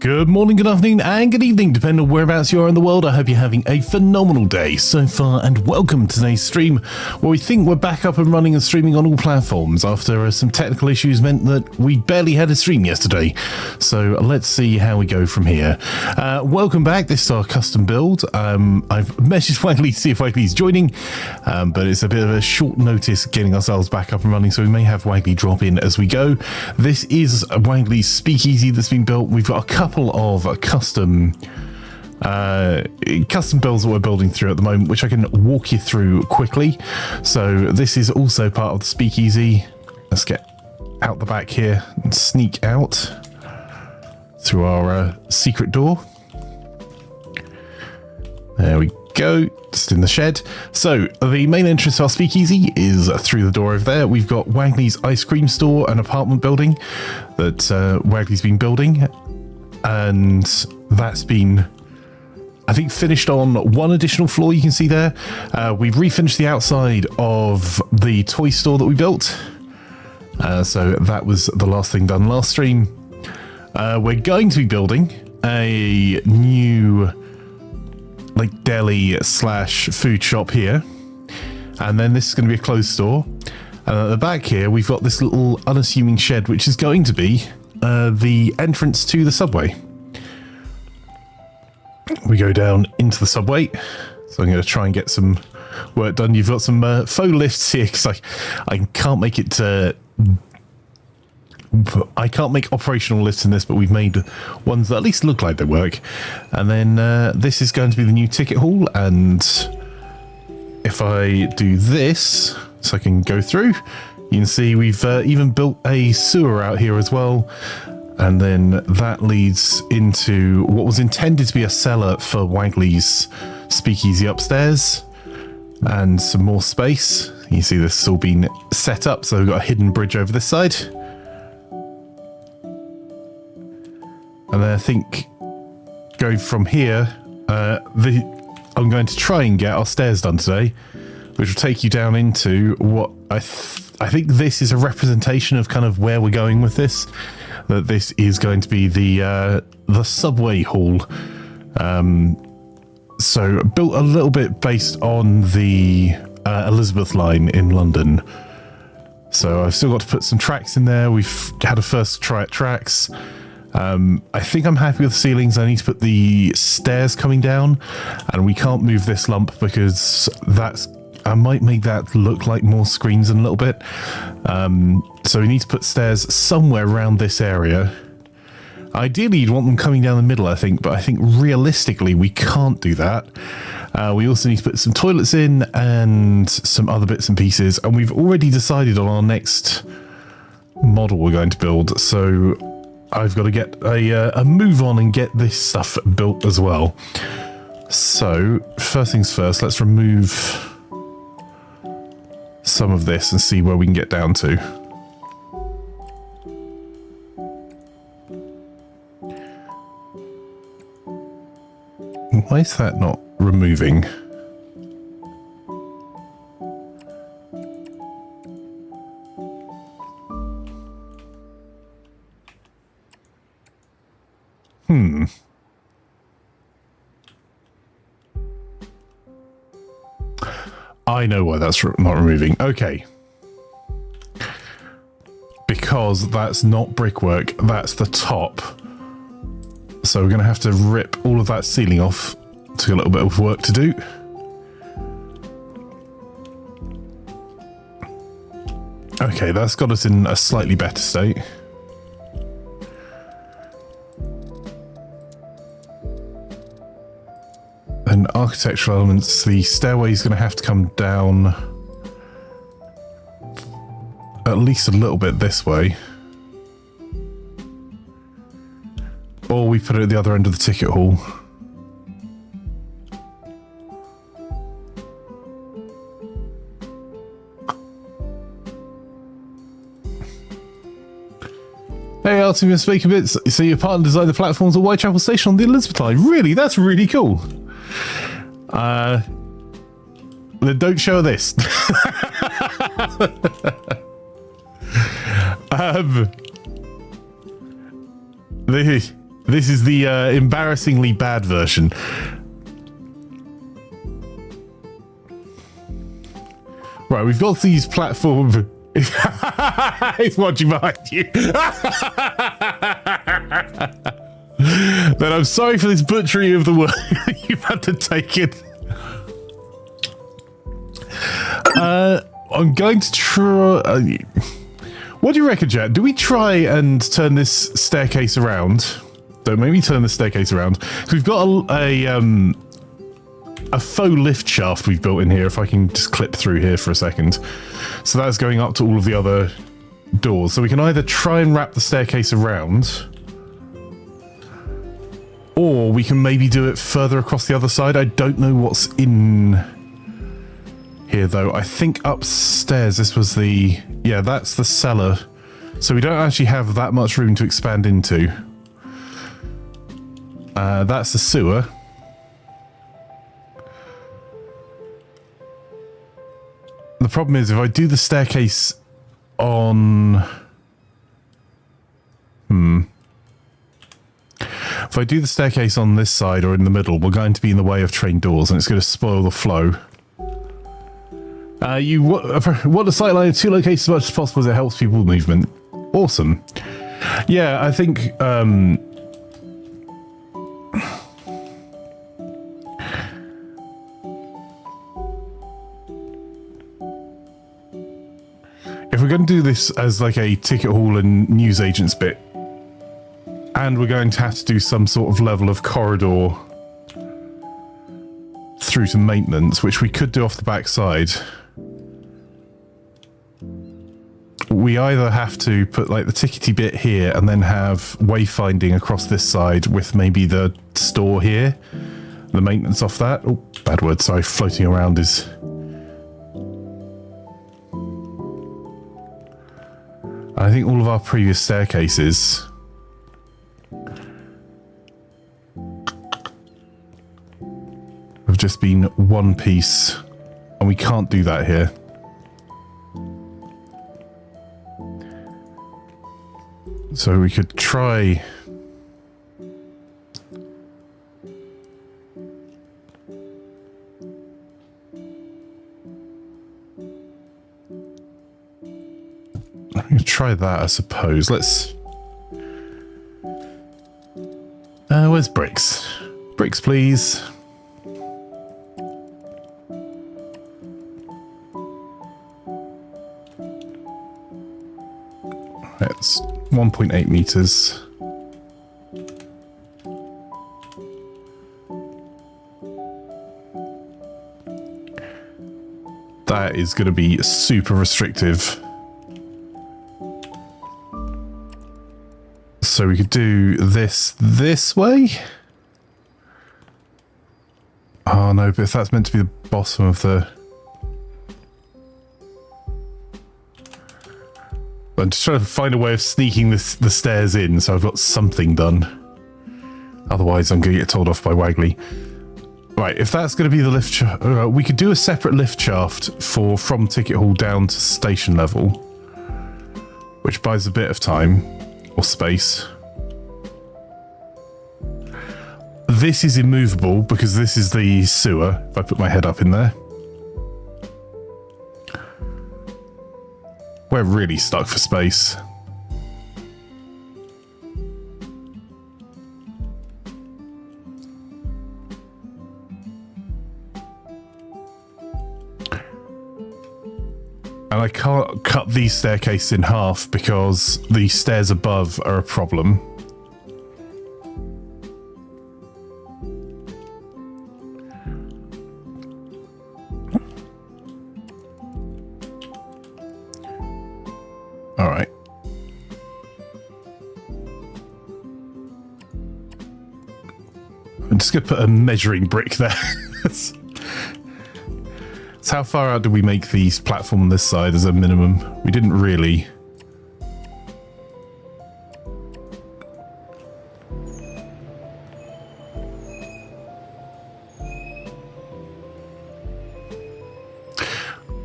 Good morning, good afternoon, and good evening, depending on whereabouts you are in the world. I hope you're having a phenomenal day so far, and welcome to today's stream, where we think we're back up and running and streaming on all platforms after some technical issues meant that we barely had a stream yesterday. So let's see how we go from here. Welcome back. This is our custom build. I've messaged Waggly to see if Waggly's joining, but it's a bit of a short notice getting ourselves back up and running, so we may have Waggly drop in as we go. This is Waggly's speakeasy that's been built. We've got a couple of custom builds that we're building through at the moment, which I can walk you through quickly. So this is also part of the speakeasy. Let's get out the back here and sneak out through our secret door. There we go, just in the shed. So the main entrance to our speakeasy is through the door over there. We've got Waggly's ice cream store, an apartment building that Waggly's been building, and that's been, I think, finished on one additional floor. You can see there. We've refinished the outside of the toy store that we built. So that was the last thing done last stream. We're going to be building a new like deli slash food shop here, and then this is going to be a clothes store, and at the back here we've got this little unassuming shed which is going to be the entrance to the subway. We go down into the subway, so I'm going to try and get some work done. You've got some faux lifts here because I can't make it I can't make operational lifts in this, but we've made ones that at least look like they work. And then this is going to be the new ticket hall, and if I do this so I can go through, you can see we've even built a sewer out here as well, and then that leads into what was intended to be a cellar for Waggly's speakeasy upstairs, and some more space. You can see this has all been set up, so we've got a hidden bridge over this side. And then I think going from here, I'm going to try and get our stairs done today, which will take you down into what I think this is a representation of kind of where we're going with this. That this is going to be the subway hall. So built a little bit based on the Elizabeth line in London. So I've still got to put some tracks in there. We've had a first try at tracks. I think I'm happy with the ceilings. I need to put the stairs coming down, and we can't move this lump because I might make that look like more screens in a little bit. So we need to put stairs somewhere around this area. Ideally, you'd want them coming down the middle, I think, but I think realistically we can't do that. We also need to put some toilets in and some other bits and pieces, and we've already decided on our next model we're going to build, so I've got to get a move on and get this stuff built as well. So first things first, let's remove some of this and see where we can get down to. Why is that not removing? I know why that's not removing. Okay. Because that's not brickwork, that's the top. So we're going to have to rip all of that ceiling off. It's got a little bit of work to do. Okay, that's got us in a slightly better state. And architectural elements, the stairway is going to have to come down at least a little bit this way. Or we put it at the other end of the ticket hall. Hey, Ultimate Speaker Bits. So your partner designed the platforms at Whitechapel Station on the Elizabeth line. Really? That's really cool. Then don't show this. This is the embarrassingly bad version. Right, we've got these platform... It's watching behind you. Then I'm sorry for this butchery of the word you've undertaken. I'm going to try... what do you reckon, Jack? Do we try and turn this staircase around? Don't make me turn the staircase around. So we've got a faux lift shaft we've built in here, if I can just clip through here for a second. So that's going up to all of the other doors. So we can either try and wrap the staircase around, or we can maybe do it further across the other side. I don't know what's in here, though. I think upstairs, this was the... yeah, that's the cellar. So we don't actually have that much room to expand into. That's the sewer. The problem is, if I do the staircase on... If I do the staircase on this side or in the middle, we're going to be in the way of train doors, and it's going to spoil the flow. You want the sightline of two locations as much as possible as it helps people with movement. Awesome. Yeah, I think... if we're going to do this as like a ticket hall and newsagents bit, and we're going to have to do some sort of level of corridor through to maintenance, which we could do off the back side, we either have to put like the tickety bit here and then have wayfinding across this side with maybe the store here, the maintenance off that. Oh, bad word, sorry, floating around is... I think all of our previous staircases have just been one piece, and we can't do that here. So we could try... I'm going to try that, I suppose. Let's... where's bricks? Bricks, please. That's 1.8 meters. That is going to be super restrictive. So we could do this way? Oh no, but if that's meant to be the bottom of the... I'm just trying to find a way of sneaking the stairs in, so I've got something done. Otherwise, I'm going to get told off by Waggly. Right, if that's going to be the lift shaft... we could do a separate lift shaft from ticket hall down to station level, which buys a bit of time, or space. This is immovable, because this is the sewer, if I put my head up in there. We're really stuck for space. And I can't cut these staircases in half because the stairs above are a problem. All right. I'm just going to put a measuring brick there. So how far out do we make these platform on this side as a minimum? We didn't really.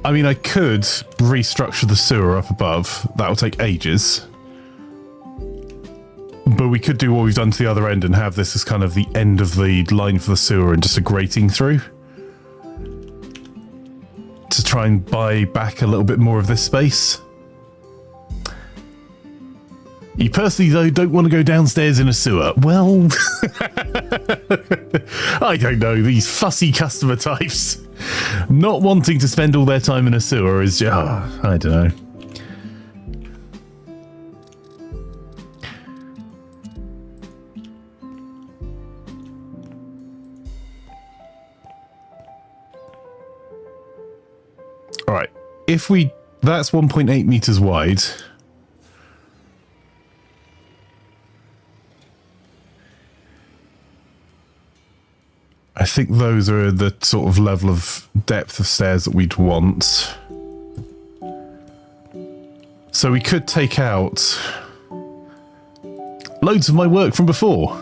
I mean, I could restructure the sewer up above. That'll take ages. But we could do what we've done to the other end and have this as kind of the end of the line for the sewer and just a grating through. To try and buy back a little bit more of this space. You personally, though, don't want to go downstairs in a sewer. Well, I don't know. These fussy customer types. Not wanting to spend all their time in a sewer is just... Oh, I don't know. All right. If we... That's 1.8 meters wide. I think those are the sort of level of depth of stairs that we'd want. So we could take out loads of my work from before.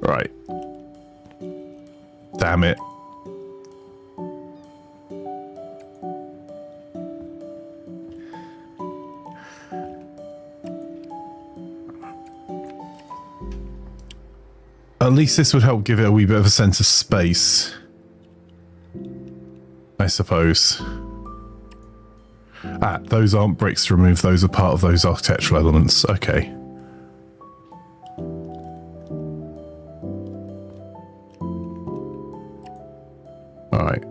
Right. Damn it. At least this would help give it a wee bit of a sense of space, I suppose. Ah, those aren't bricks to remove, those are part of those architectural elements. Okay. Alright.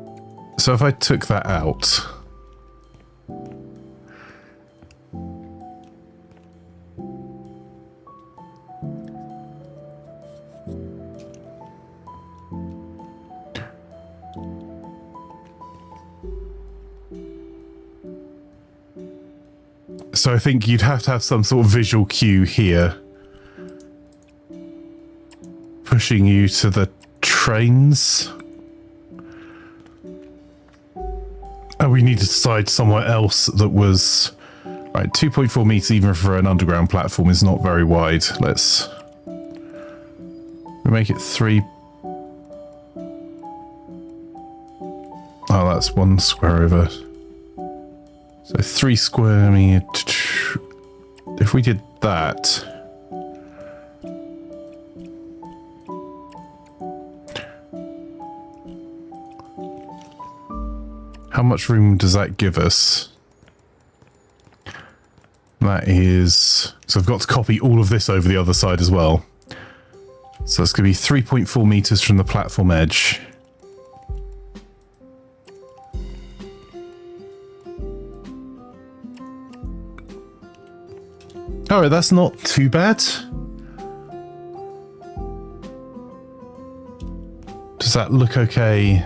So if I took that out... So I think you'd have to have some sort of visual cue here. Pushing you to the trains. Oh, we need to decide somewhere else that was... Right, 2.4 meters even for an underground platform is not very wide. Let's... We make it 3... Oh, that's 1 square over... So 3 square meters. If we did that, how much room does that give us? That is, so I've got to copy all of this over the other side as well. So it's going to be 3.4 meters from the platform edge. Alright, that's not too bad. Does that look okay?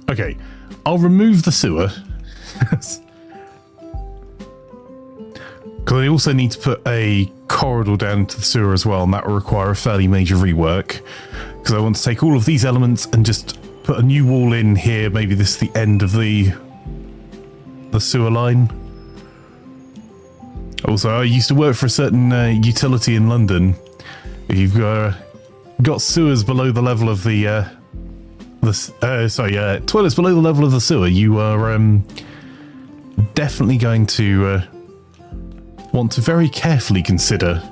Okay. I'll remove the sewer. Because I also need to put a corridor down into the sewer as well, and that will require a fairly major rework. Because I want to take all of these elements and just put a new wall in here. Maybe this is the end of the sewer line. Also, I used to work for a certain utility in London. If you've got sewers below the level of the toilets below the level of the sewer, you are definitely going to want to very carefully consider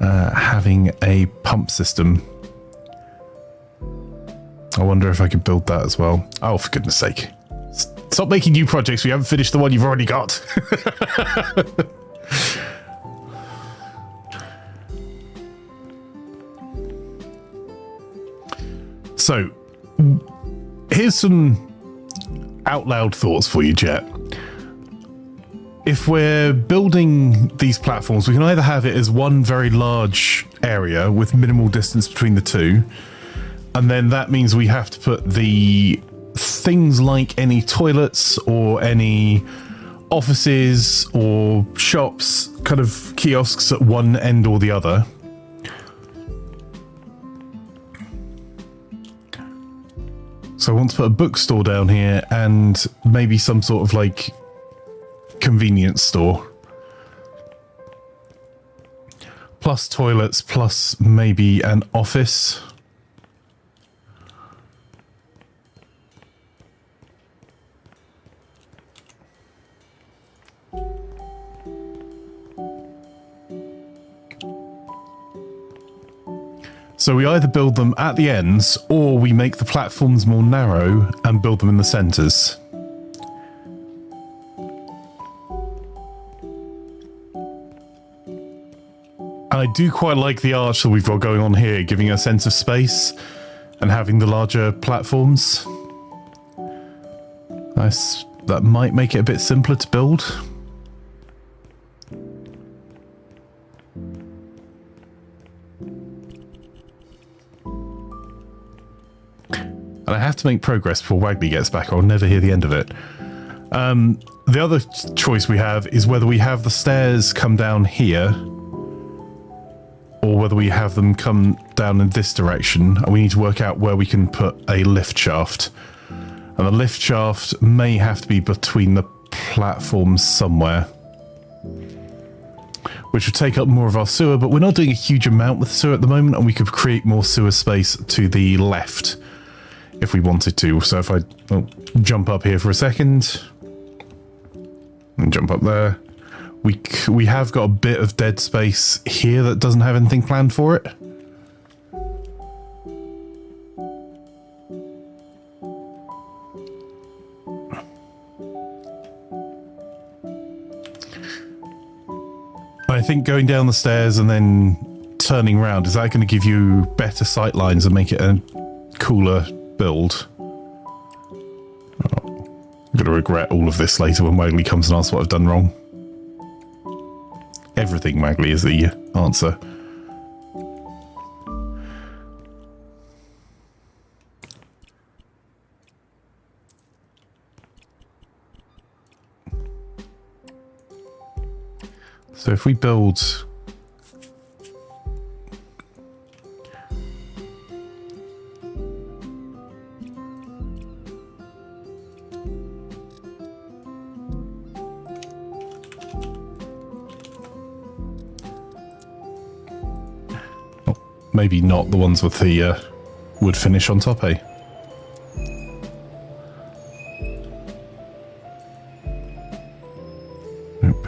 having a pump system. I wonder if I could build that as well. Oh, for goodness sake. Stop making new projects. We haven't finished the one you've already got. So, here's some out loud thoughts for you, Jet. If we're building these platforms, we can either have it as one very large area with minimal distance between the two, and then that means we have to put the things like any toilets or any offices or shops, kind of kiosks at one end or the other. So I want to put a bookstore down here and maybe some sort of like convenience store. Plus toilets, plus maybe an office. So we either build them at the ends or we make the platforms more narrow and build them in the centres. And I do quite like the arch that we've got going on here, giving a sense of space and having the larger platforms. Nice. That might make it a bit simpler to build. And I have to make progress before Waggly gets back, or I'll never hear the end of it. The other choice we have is whether we have the stairs come down here, or whether we have them come down in this direction. And we need to work out where we can put a lift shaft. And the lift shaft may have to be between the platforms somewhere, which would take up more of our sewer, but we're not doing a huge amount with sewer at the moment, and we could create more sewer space to the left if we wanted to. So if I jump up here for a second and jump up there, we have got a bit of dead space here that doesn't have anything planned for it. I think going down the stairs and then turning around, is that going to give you better sight lines and make it a cooler build? Oh, I'm going to regret all of this later when Waggly comes and asks what I've done wrong. Everything, Waggly, is the answer. So if we build... maybe not the ones with the wood finish on top, eh? Nope.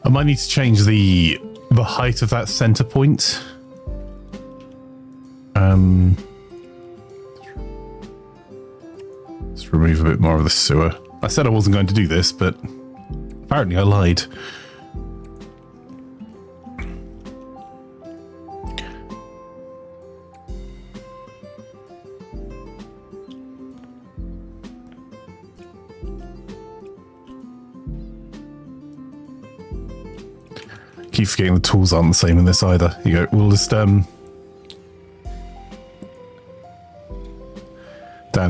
I might need to change the height of that center point. Let's remove a bit more of the sewer. I said I wasn't going to do this, but apparently I lied. Keep forgetting the tools aren't the same in this either. You go, we'll just damn,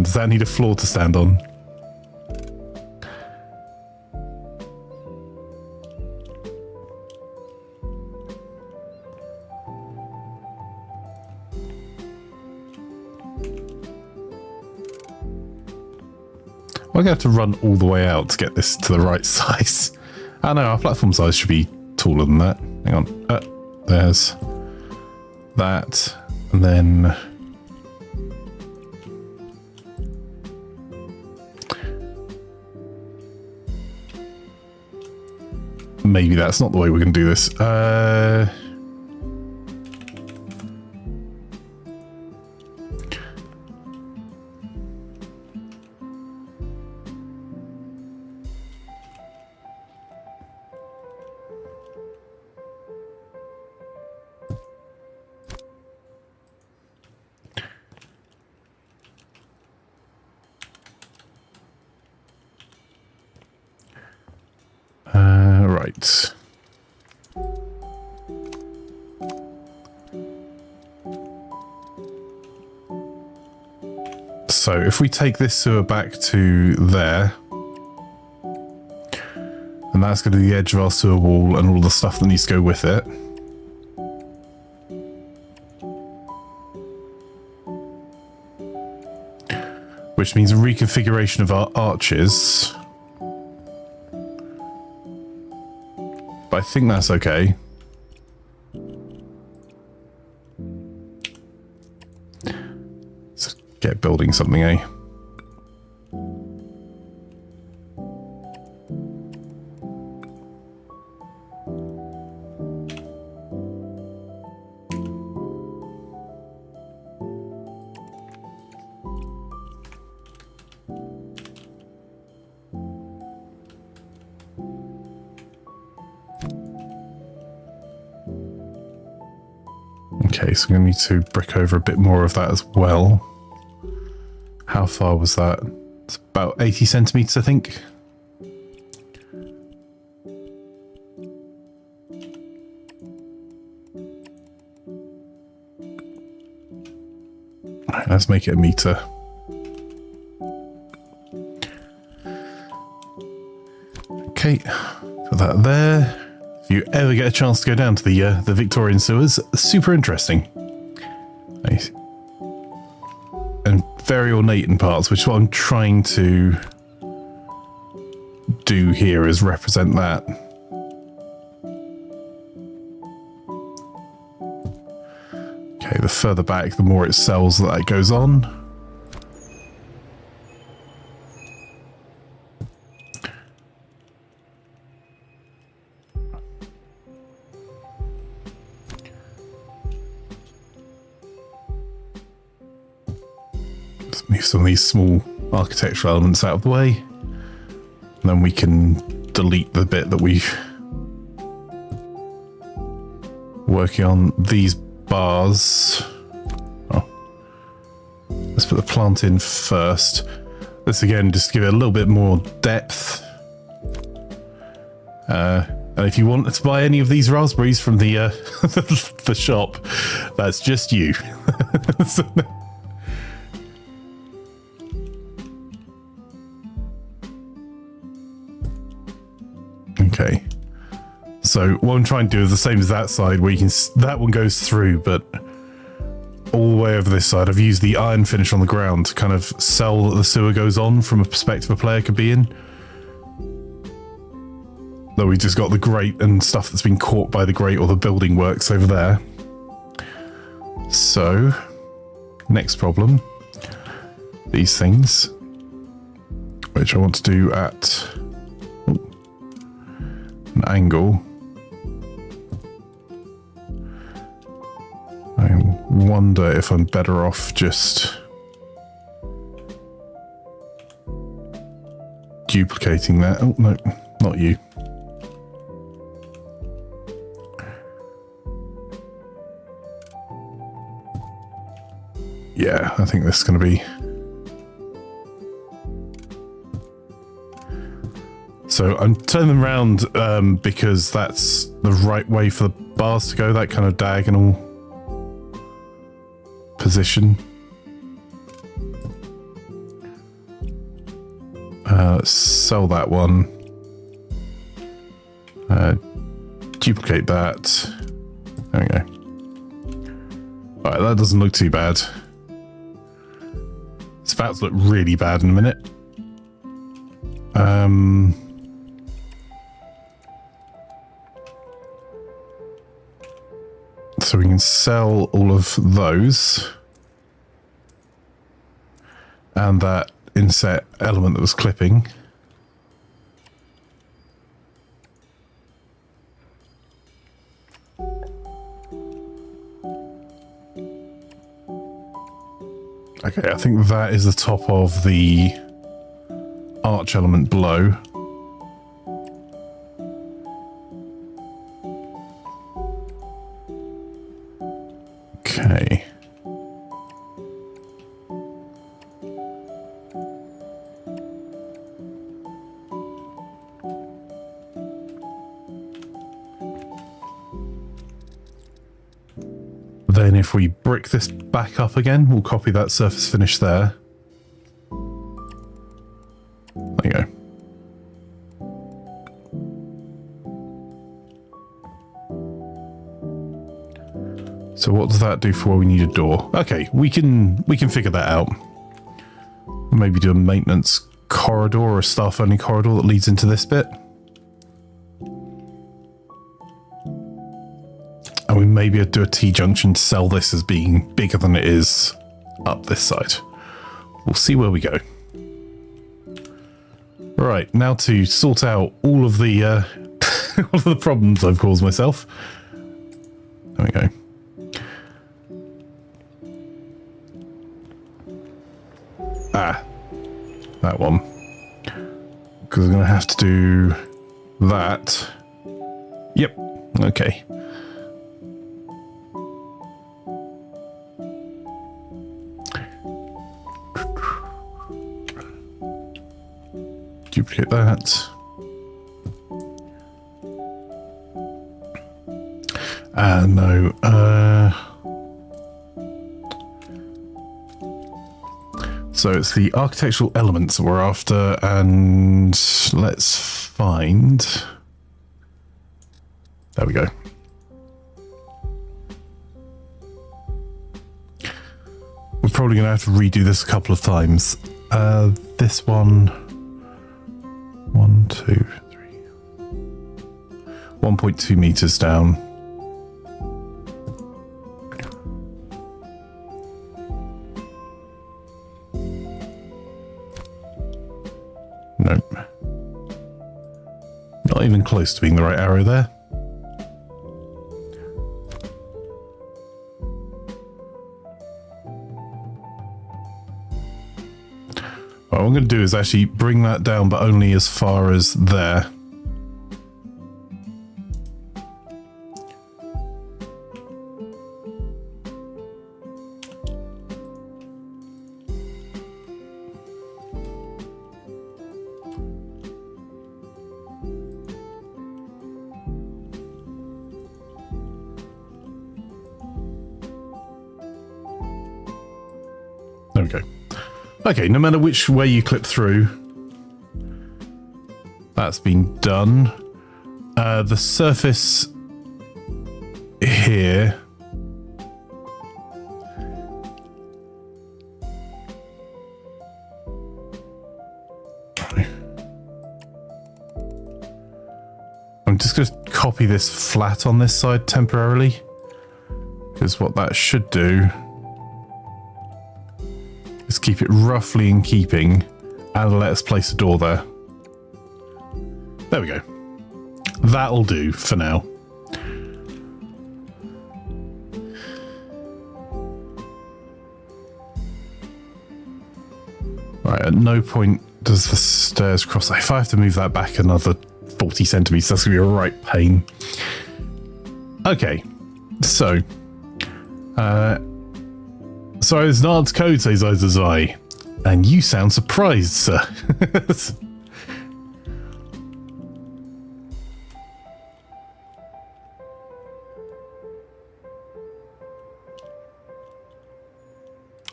does that need a floor to stand on? I'm going to have to run all the way out to get this to the right size. Oh no, our platform size should be taller than that. Hang on. There's that. And then... maybe that's not the way we're going to do this. Right. So if we take this sewer back to there, and that's going to be the edge of our sewer wall and all the stuff that needs to go with it. Which means a reconfiguration of our arches. But I think that's okay. Let's get building something, eh? Okay, so I'm going to need to brick over a bit more of that as well. How far was that? It's about 80 centimeters, I think. Right, let's make it a meter. Okay, put that there. If you ever get a chance to go down to the Victorian sewers, super interesting. Nice. And very ornate in parts, which is what I'm trying to do here, is represent that. Okay, the further back, the more it sells that goes on. Move some of these small architectural elements out of the way, and then we can delete the bit that we've working on. These bars. Oh, let's put the plant in first. This again, just to give it a little bit more depth. And if you want to buy any of these raspberries from the the shop, that's just you. So, okay, so what I'm trying to do is the same as that side, where you can, that one goes through, but all the way over this side I've used the iron finish on the ground to kind of sell that the sewer goes on from a perspective a player could be in. Though we just got the grate and stuff that's been caught by the grate or the building works over there. So, next problem, these things, which I want to do at an angle. I wonder if I'm better off just duplicating that. Oh no, not you. Yeah, I think this is going to be... So I'm turning them around because that's the right way for the bars to go, that kind of diagonal position. Let's sell that one. Duplicate that. There we go. Alright, that doesn't look too bad. It's about to look really bad in a minute. So we can sell all of those. And that inset element that was clipping. Okay, I think that is the top of the arch element below. Okay. Then if we brick this back up again, we'll copy that surface finish there. So what does that do for where we need a door? Okay, we can figure that out. Maybe do a maintenance corridor or a staff only corridor that leads into this bit. And we maybe do a T-junction to sell this as being bigger than it is up this side. We'll see where we go. Right, now to sort out all of the all of the problems I've caused myself. There we go. Ah, that one. Because I'm going to have to do that. Yep, okay. Duplicate that. No. So it's the architectural elements that we're after, and let's find... There we go. We're probably going to have to redo this a couple of times. This one... 1, 2, 3... 1.2 meters down. Nope. Not even close to being the right arrow there. What I'm going to do is actually bring that down, but only as far as there. There we go. Okay, no matter which way you clip through, that's been done. The surface here. I'm just going to copy this flat on this side temporarily, because what that should do is keep it roughly in keeping and let us place a door there. There we go. That'll do for now. Right, at no point does the stairs cross. If I have to move that back another 40 centimeters, that's going to be a right pain. Okay, so... Sorry, it's not code, says I. And you sound surprised, sir.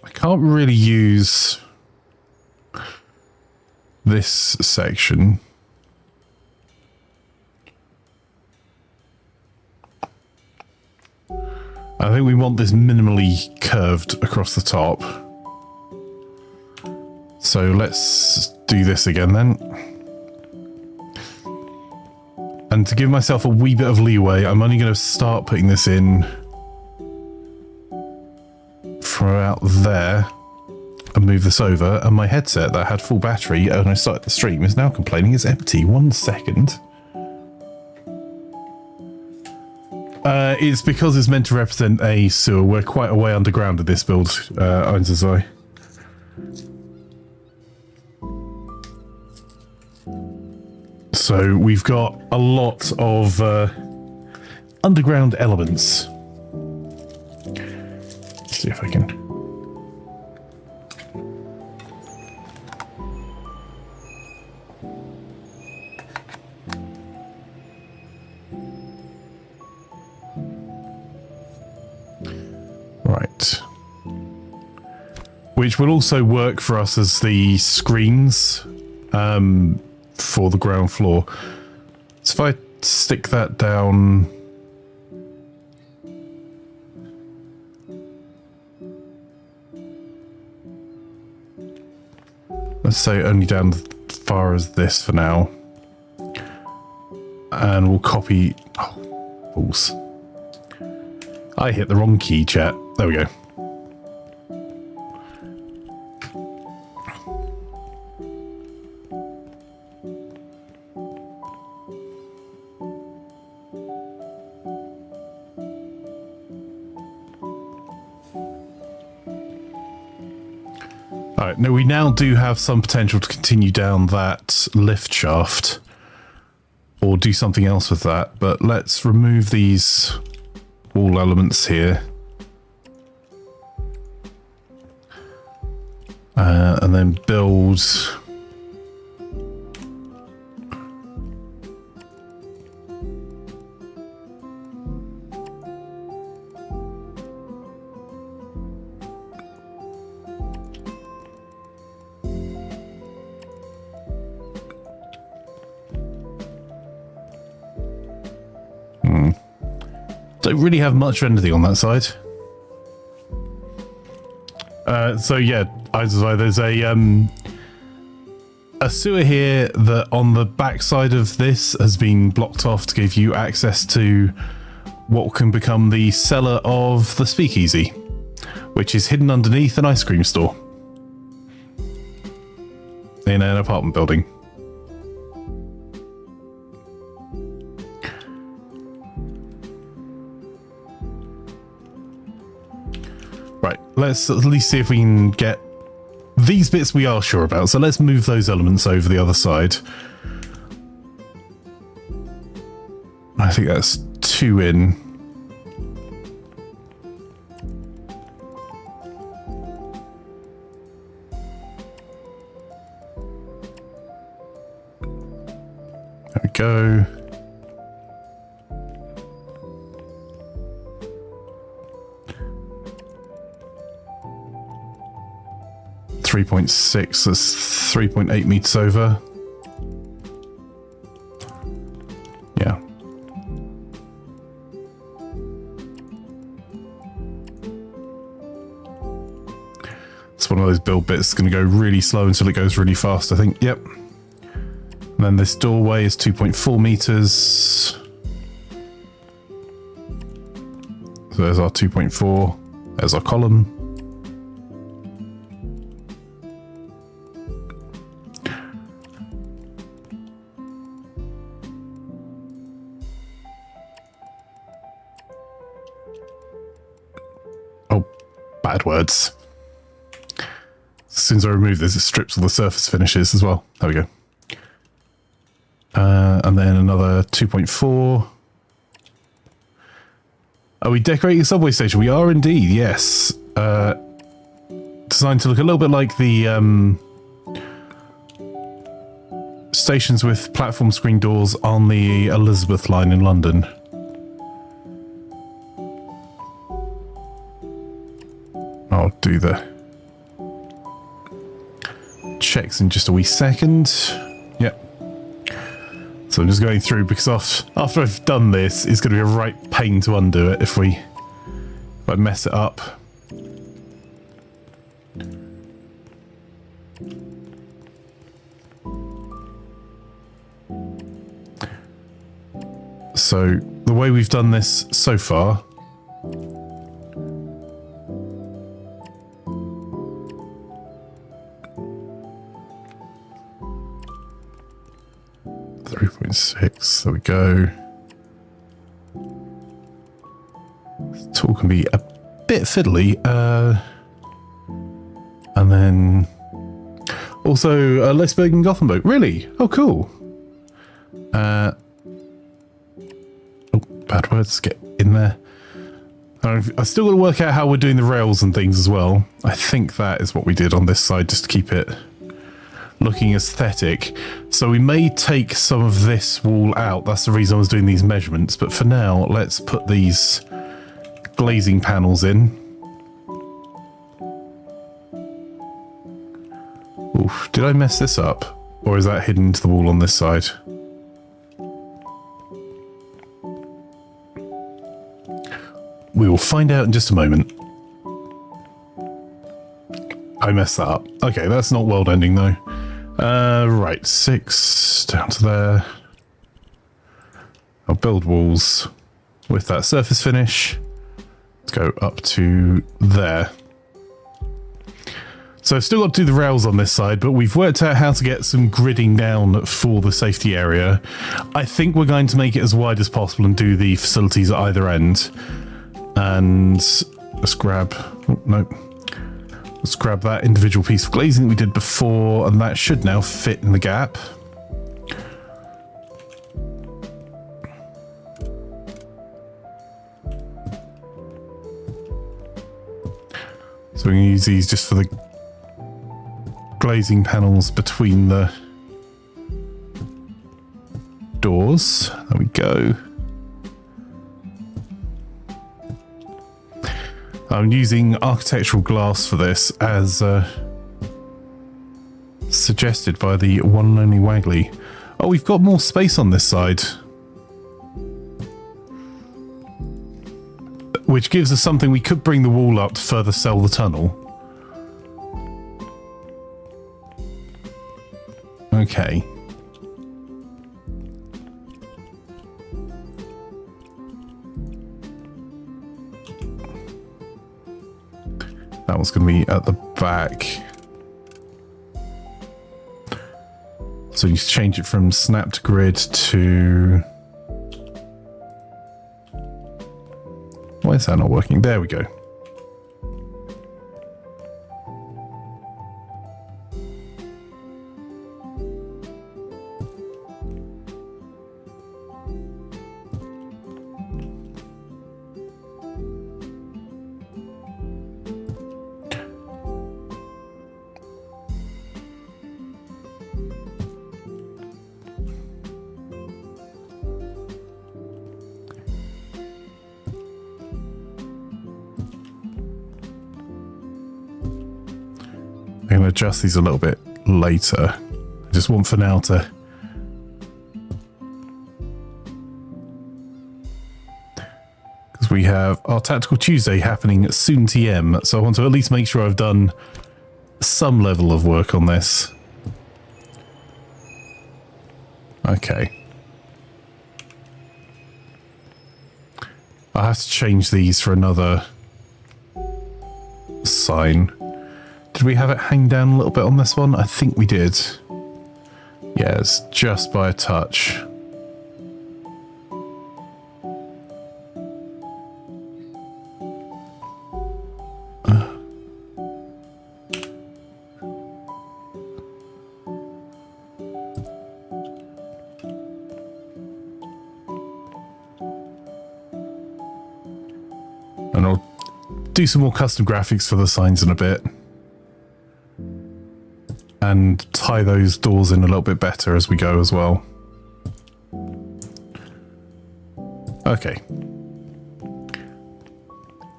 I can't really use this section. I think we want this minimally curved across the top. So let's do this again then. And to give myself a wee bit of leeway, I'm only going to start putting this in from about there and move this over. And my headset that had full battery when I started the stream is now complaining it's empty. 1 second. It's because it's meant to represent a sewer. We're quite a way underground at this build, Einzazai. So we've got a lot of underground elements. Let's see if I can... Right. Which will also work for us as the screens for the ground floor. So if I stick that down Let's say only down as far as this for now. And we'll copy... Oh, balls. I hit the wrong key, chat. There we go. Alright, now we now do have some potential to continue down that lift shaft. Or do something else with that, but let's remove these wall elements here. And then build... Don't really have much of anything on that side. So yeah, there's a sewer here that on the back side of this has been blocked off to give you access to what can become the cellar of the speakeasy, which is hidden underneath an ice cream store in an apartment building. Right, let's at least see if we can get these bits we are sure about. So let's move those elements over the other side. I think that's 2 in. There we go. .6, that's 3.8 meters over. Yeah. It's one of those build bits that's going to go really slow until it goes really fast, I think. Yep. And then this doorway is 2.4 meters. So there's our 2.4. There's our column. Bad words. As soon as I remove this, it strips all the surface finishes as well. There we go. And then another 2.4. Are we decorating a subway station? We are indeed, yes. Designed to look a little bit like the stations with platform screen doors on the Elizabeth line in London. I'll do the checks in just a wee second. Yep. So I'm just going through because after I've done this, it's going to be a right pain to undo it if I mess it up. So the way we've done this so far, 3.6, there we go. This tool can be a bit fiddly. And then also a Leisberg and Gothenburg. Really? Oh, cool. Oh, bad words. Get in there. I've still got to work out how we're doing the rails and things as well. I think that is what we did on this side, just to keep it looking aesthetic. So we may take some of this wall out. That's the reason I was doing these measurements. But for now, let's put these glazing panels in. Oof, did I mess this up? Or is that hidden into the wall on this side? We will find out in just a moment. I messed that up. Okay, that's not world ending though. Right, 6 down to there. I'll build walls with that surface finish. Let's go up to there. So I've still got to do the rails on this side, but we've worked out how to get some gridding down for the safety area. I think we're going to make it as wide as possible and do the facilities at either end. And let's grab... Oh, no. Let's grab that individual piece of glazing that we did before, and that should now fit in the gap. So we're going to use these just for the glazing panels between the doors. There we go. I'm using architectural glass for this as suggested by the one and only Waggly. Oh, we've got more space on this side, which gives us something. We could bring the wall up to further sell the tunnel. Okay. That one's going to be at the back. So you change it from snap to grid to... Why is that not working? There we go. I'm going to adjust these a little bit later. I just want for now to... Because we have our Tactical Tuesday happening soon TM, so I want to at least make sure I've done some level of work on this. Okay. I have to change these for another sign. Did we have it hang down a little bit on this one? I think we did. Yeah, it's just by a touch. And I'll do some more custom graphics for the signs in a bit. And tie those doors in a little bit better as we go as well. Okay.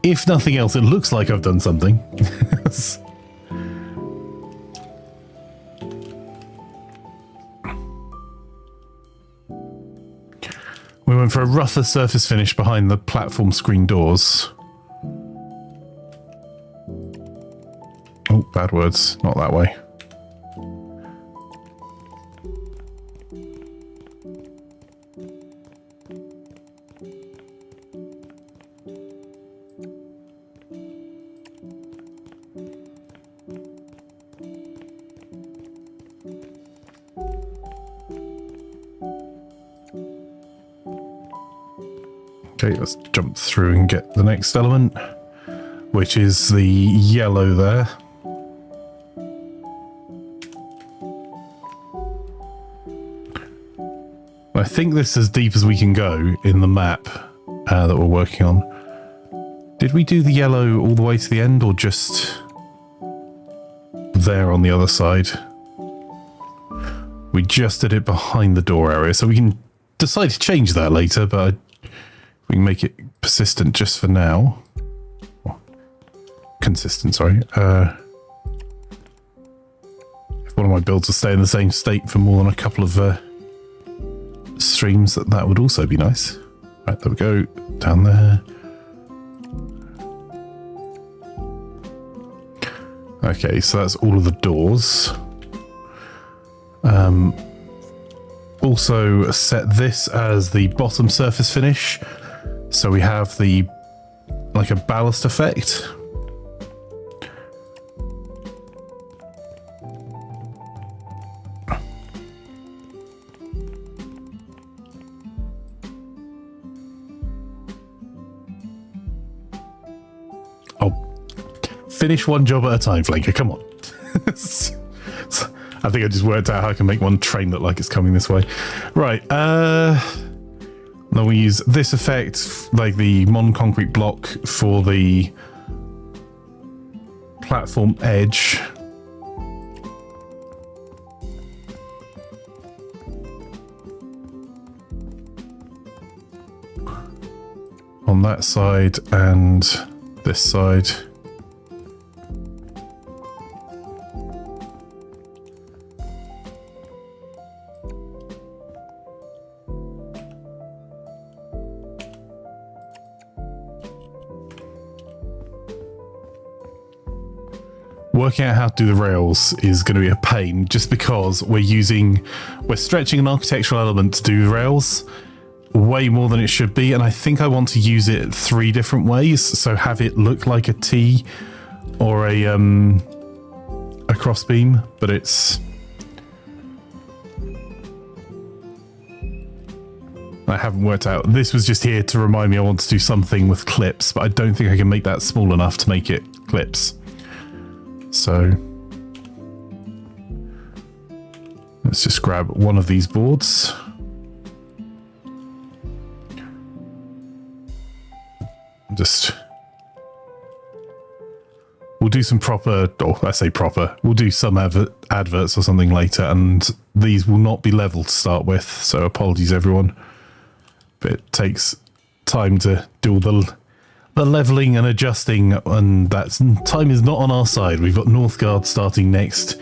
If nothing else, it looks like I've done something. We went for a rougher surface finish behind the platform screen doors. Oh, bad words. Not that way. Okay, let's jump through and get the next element, which is the yellow there. I think this is as deep as we can go in the map that we're working on. Did we do the yellow all the way to the end, or just there on the other side? We just did it behind the door area, so we can decide to change that later, but we can make it persistent just for now. Oh, consistent, sorry. If one of my builds will stay in the same state for more than a couple of streams, that would also be nice. Right, there we go. Down there. Okay, so that's all of the doors. Also set this as the bottom surface finish, so we have the like a ballast effect. Finish one job at a time, Flanker, come on. I think I just worked out how I can make one train look like it's coming this way. Right, now we use this effect, like the Mon concrete block for the platform edge. On that side and this side. Working out how to do the rails is going to be a pain, just because we're stretching an architectural element to do the rails way more than it should be, and I think I want to use it 3 different ways, so have it look like a T or a cross beam, but it's... I haven't worked out. This was just here to remind me I want to do something with clips, but I don't think I can make that small enough to make it clips. So let's just grab one of these boards. We'll do some proper, or I say proper, we'll do some adverts or something later, and these will not be level to start with, so apologies everyone. But it takes time to do all the leveling and adjusting, and that time is not on our side. We've got Northgard starting next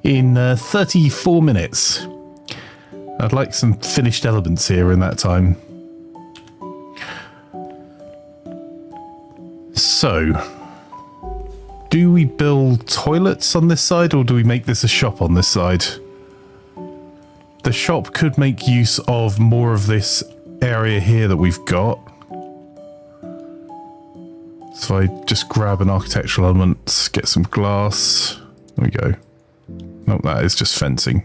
in 34 minutes. I'd like some finished elements here in that time. So, do we build toilets on this side, or do we make this a shop on this side? The shop could make use of more of this area here that we've got. So I just grab an architectural element, get some glass. There we go. No, that is just fencing.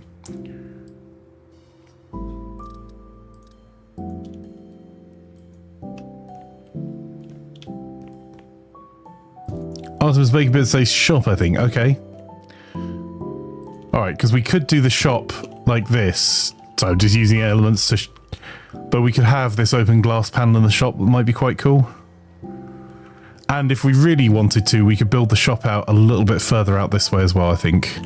Artemis Baking Bit says shop, I think. Okay. Alright, because we could do the shop like this. So just using elements to... but we could have this open glass panel in the shop that might be quite cool. And if we really wanted to, we could build the shop out a little bit further out this way as well, I think.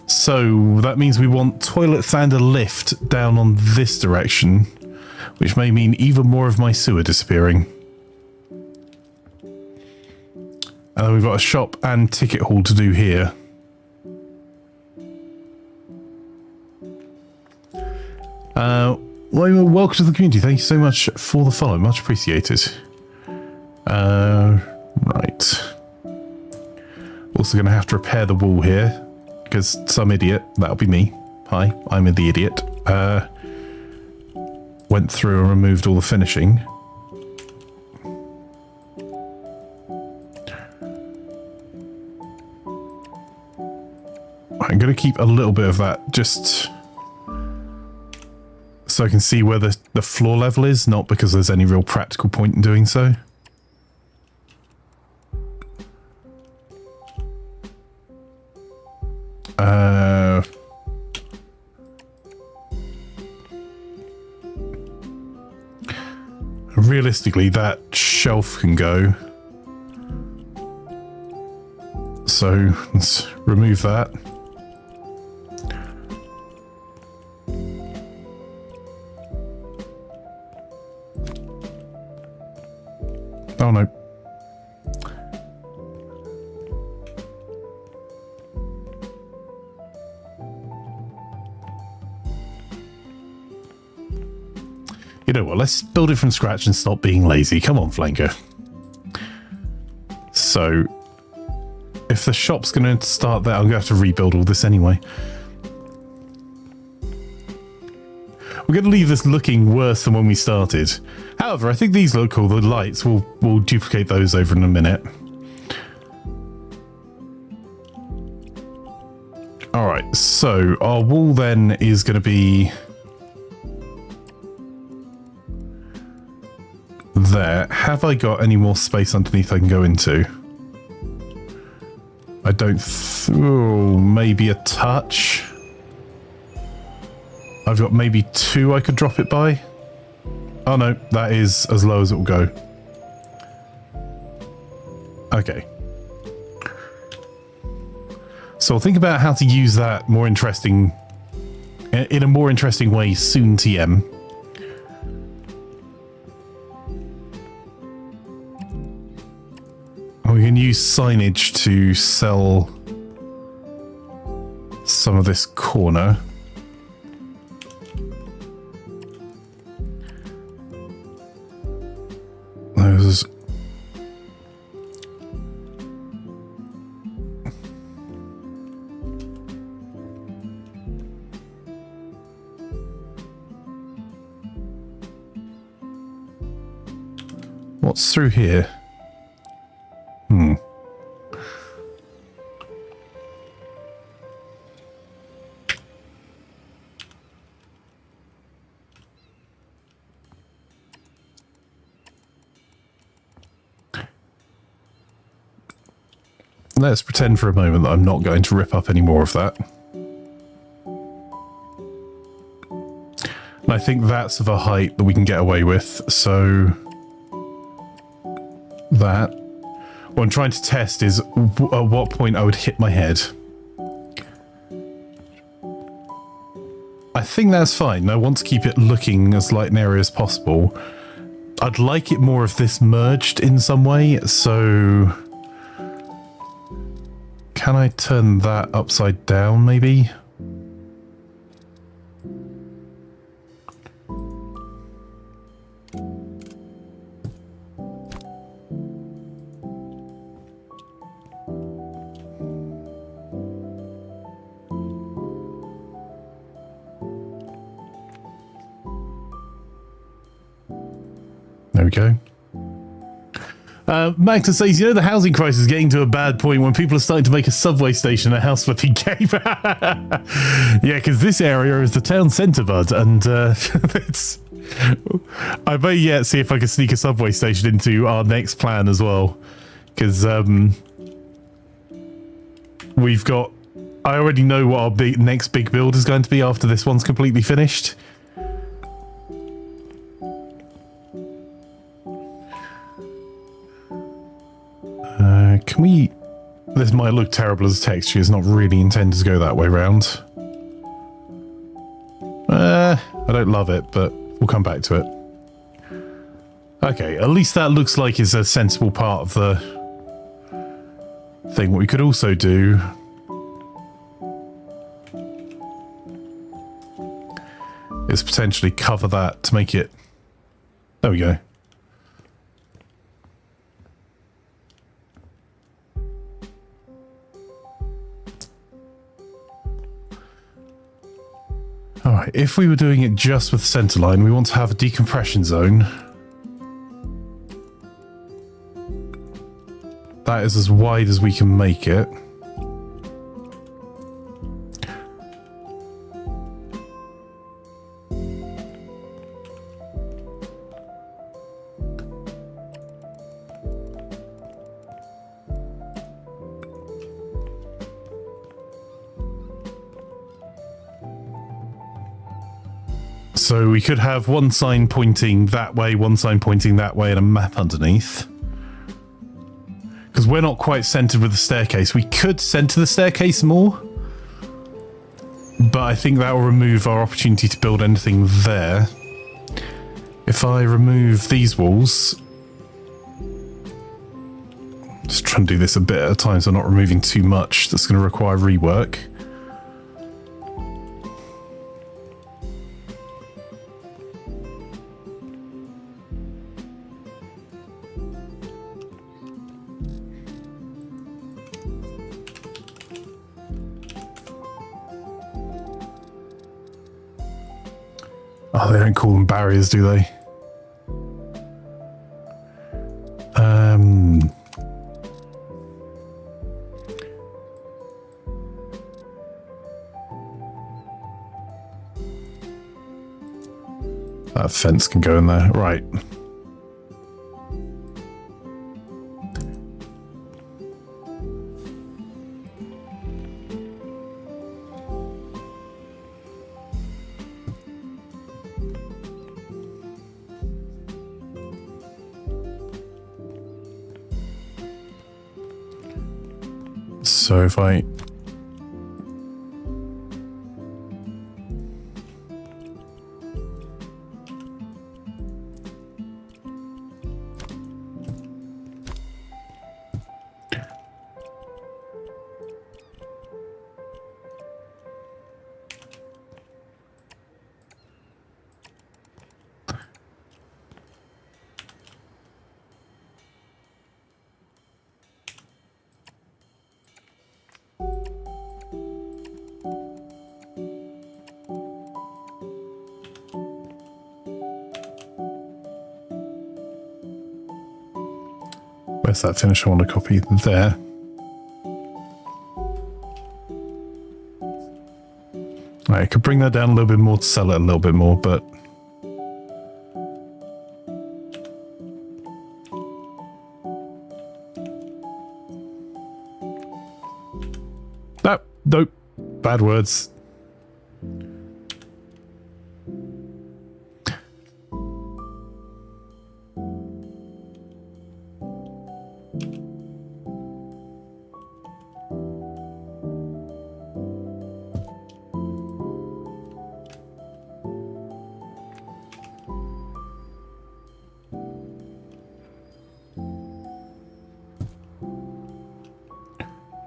So that means we want toilets and a lift down on this direction, which may mean even more of my sewer disappearing. And then we've got a shop and ticket hall to do here. Well, welcome to the community. Thank you so much for the follow. Much appreciated. Right. Also going to have to repair the wall here because some idiot, that'll be me. Hi, I'm the idiot. Went through and removed all the finishing. I'm going to keep a little bit of that just so I can see where the floor level is, not because there's any real practical point in doing so. Realistically, that shelf can go. So let's remove that. Oh no. You know what, let's build it from scratch and stop being lazy. Come on, Flanker. So, if if the shop's going to start there, I'm going to have to rebuild all this anyway. We're going to leave this looking worse than when we started. However, I think these look cool. The lights, we'll duplicate those over in a minute. Alright, so our wall then is going to be there. Have I got any more space underneath I can go into? I don't... Oh, maybe a touch. I've got maybe 2 I could drop it by. Oh no, that is as low as it will go. Okay. So I'll think about how to use that in a more interesting way soon, TM. We can use signage to sell some of this corner. Those. What's through here? Let's pretend for a moment that I'm not going to rip up any more of that. And I think that's of a height that we can get away with, so that. What I'm trying to test is at what point I would hit my head. I think that's fine. I want to keep it looking as light an area as possible. I'd like it more of this merged in some way, so... Can I turn that upside down, maybe? There we go. Magda says, you know, the housing crisis is getting to a bad point when people are starting to make a subway station a house flipping game. Yeah, because this area is the town centre, bud, and it's... I may yet see if I can sneak a subway station into our next plan as well, because we've got... I already know what our next big build is going to be after this one's completely finished. Can we... This might look terrible as a texture. It's not really intended to go that way round. I don't love it, but we'll come back to it. Okay, at least that looks like it's a sensible part of the thing. What we could also do... is potentially cover that to make it... There we go. Alright, if we were doing it just with the centre line, we want to have a decompression zone. That is as wide as we can make it. So we could have one sign pointing that way, one sign pointing that way, and a map underneath. Because we're not quite centered with the staircase. We could center the staircase more, but I think that will remove our opportunity to build anything there. If I remove these walls... Just try and do this a bit at a time so I'm not removing too much. That's going to require rework. Oh, they don't call them barriers, do they? That fence can go in there. Right. So if I... Where's that finish I want to copy? There. Right, I could bring that down a little bit more to sell it a little bit more, but... Nope. Bad words.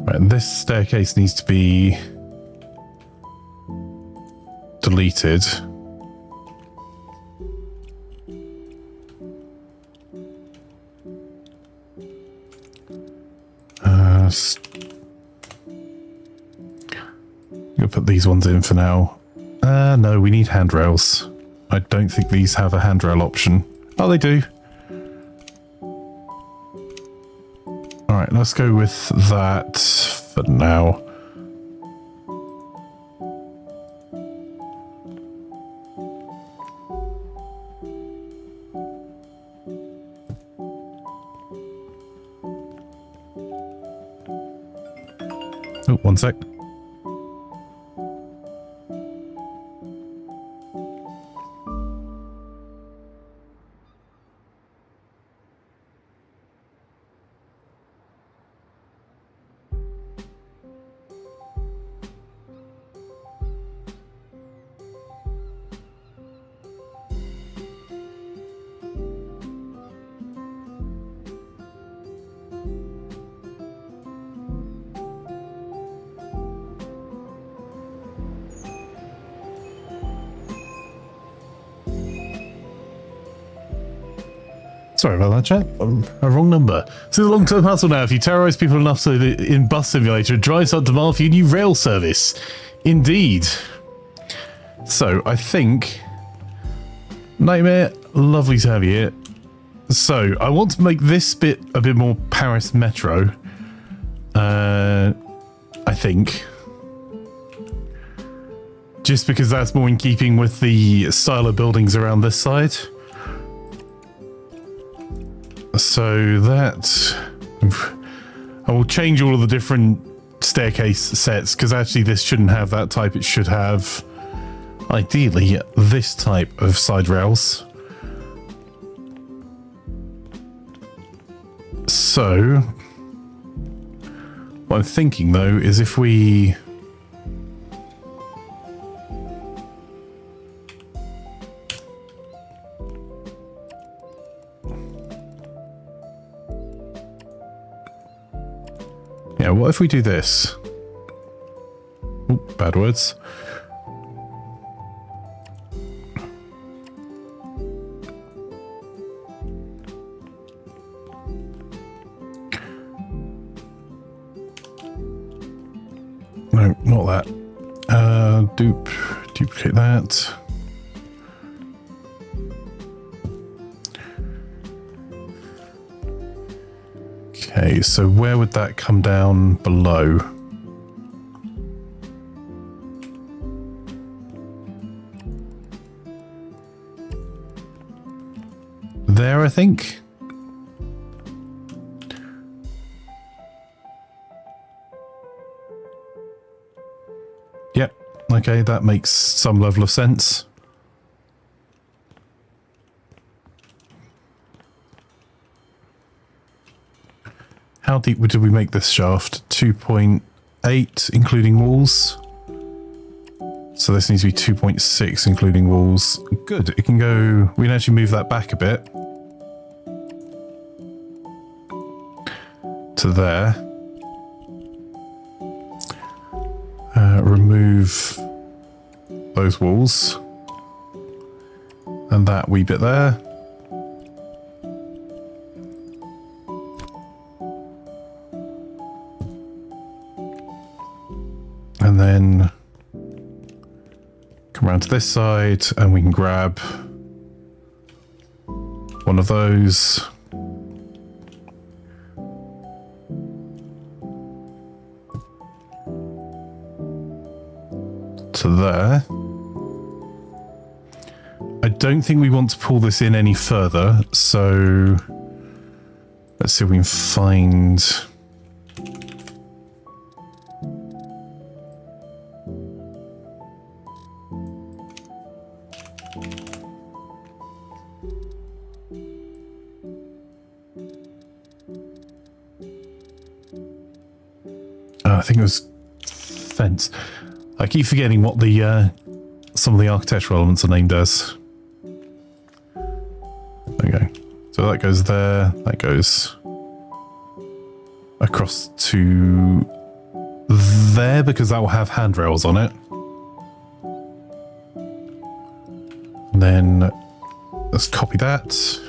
Right, and this staircase needs to be deleted. I'll put these ones in for now. No, we need handrails. I don't think these have a handrail option. Oh, they do. Alright, let's go with that for now. Oh, one sec. Sorry about that, chat. A wrong number. So the long-term hustle now. If you terrorize people enough so that in Bus Simulator, it drives up demand for your new rail service. Indeed. So I think... Nightmare, lovely to have you here. So I want to make this bit a bit more Paris Metro. I think. Just because that's more in keeping with the style of buildings around this side. So that... I will change all of the different staircase sets, because actually this shouldn't have that type. It should have, ideally, this type of side rails. So, what I'm thinking, though, is if we... Yeah, what if we do this? Ooh, bad words. No, not that. Duplicate that. Okay, so where would that come down below? There, I think. Yep. Okay, that makes some level of sense. How deep did we make this shaft? 2.8 including walls. So this needs to be 2.6 including walls. Good, it can go... We can actually move that back a bit. To there. Remove those walls. And that wee bit there. And then come around to this side and we can grab one of those. To there. I don't think we want to pull this in any further, so let's see if we can find... I think it was fence. I keep forgetting what the some of the architectural elements are named as. Okay, so that goes there. That goes across to there because that will have handrails on it. And then let's copy that.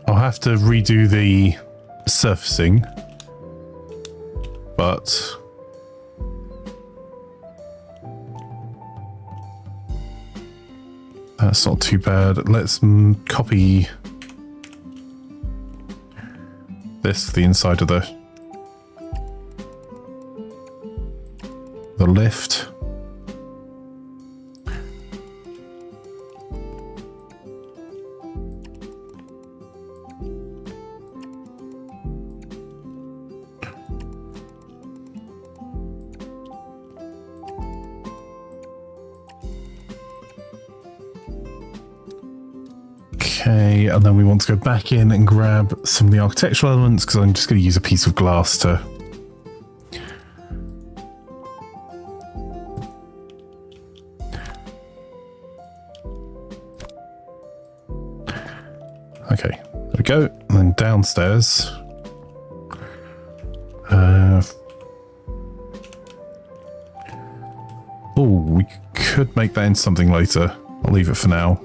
I'll have to redo the surfacing, but that's not too bad. Let's copy this for the inside of the lift. Okay, and then we want to go back in and grab some of the architectural elements because I'm just going to use a piece of glass to... Okay, there we go. And then downstairs. Oh, we could make that into something later. I'll leave it for now.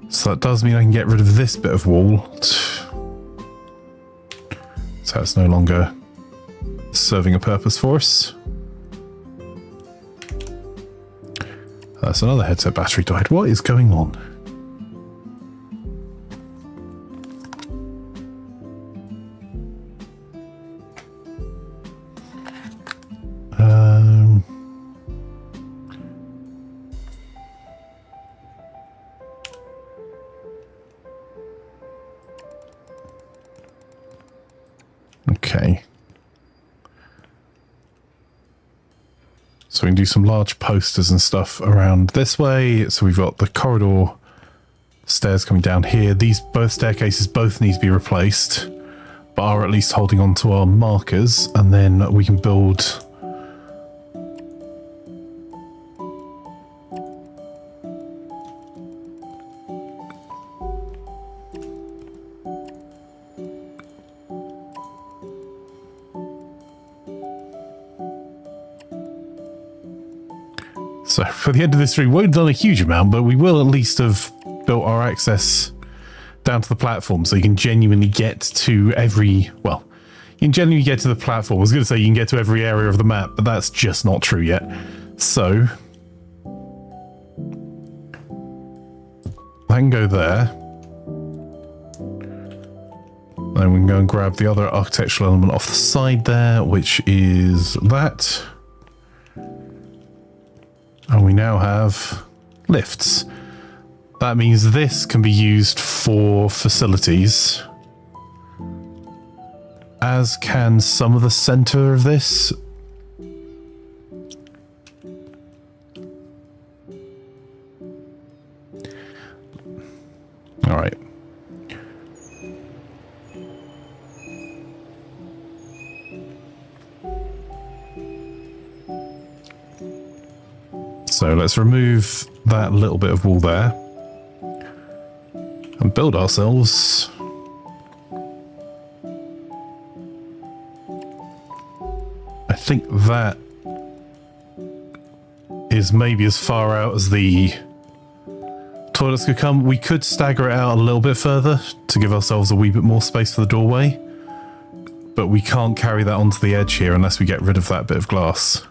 So that does mean I can get rid of this bit of wall. So it's no longer serving a purpose for us. That's another headset battery died. What is going on? Okay. So we can do some large posters and stuff around this way. So we've got the corridor stairs coming down here. These both staircases both need to be replaced, but are at least holding on to our markers, and then we can build so for the end of this stream, we won't have done a huge amount, but we will at least have built our access down to the platform, so you can genuinely get to every, well, you can genuinely get to the platform. I was going to say you can get to every area of the map, but that's just not true yet. So I can go there. Then we can go and grab the other architectural element off the side there, which is that. And we now have lifts. That means this can be used for facilities, as can some of the center of this. All right. So let's remove that little bit of wall there and build ourselves I think that is maybe as far out as the toilets could come. We could stagger it out a little bit further to give ourselves a wee bit more space for the doorway, but we can't carry that onto the edge here unless we get rid of that bit of glass.